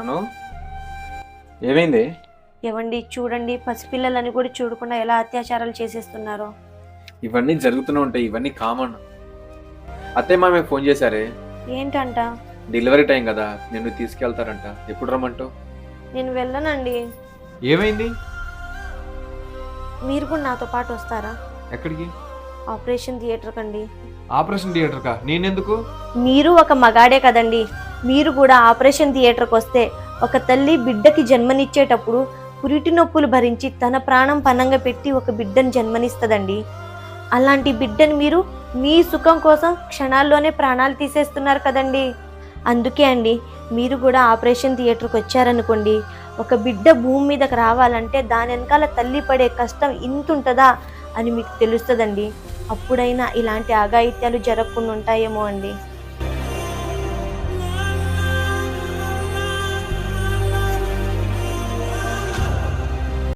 అను ఏమైంది? ఏవండి చూడండి, పసిపిల్లలని కూడా చూడకుండా ఎలా అత్యాచారాలు చేసేస్తున్నారో. ఇవన్నీ జరుగుతూనే ఉంటాయి, ఇవన్నీ కామన్. అత్తయ్య మామే ఫోన్ చేశారే. ఏంటంట? డెలివరీ టైం కదా, నిన్ను తీసుకెళ్తారంట. ఎప్పుడు రమ్మంటావు? నేను వెళ్ళనండి. ఏమైంది? మీరు కూడా నాతో పాటు వస్తారా? ఎక్కడికి? ఆపరేషన్ థియేటర్ కండి. ఆపరేషన్ థియేటర్ కా? నేనెందుకు? మీరు ఒక మగాడే కదండి, మీరు కూడా ఆపరేషన్ థియేటర్కి వస్తే ఒక తల్లి బిడ్డకి జన్మనిచ్చేటప్పుడు పురిటి నొప్పులు భరించి తన ప్రాణం పణంగా పెట్టి ఒక బిడ్డను జన్మనిస్తుందండి. అలాంటి బిడ్డను మీరు మీ సుఖం కోసం క్షణాల్లోనే ప్రాణాలు తీసేస్తున్నారు కదండి. అందుకే అండి, మీరు కూడా ఆపరేషన్ థియేటర్కి వచ్చారనుకోండి, ఒక బిడ్డ భూమి మీదకి రావాలంటే దాని వెనకాల తల్లి పడే కష్టం ఇంత ఉంటుందా అని మీకు తెలుస్తుందండి. అప్పుడైనా ఇలాంటి అఘాయిత్యాలు జరగకుండా ఉంటాయేమో అండి.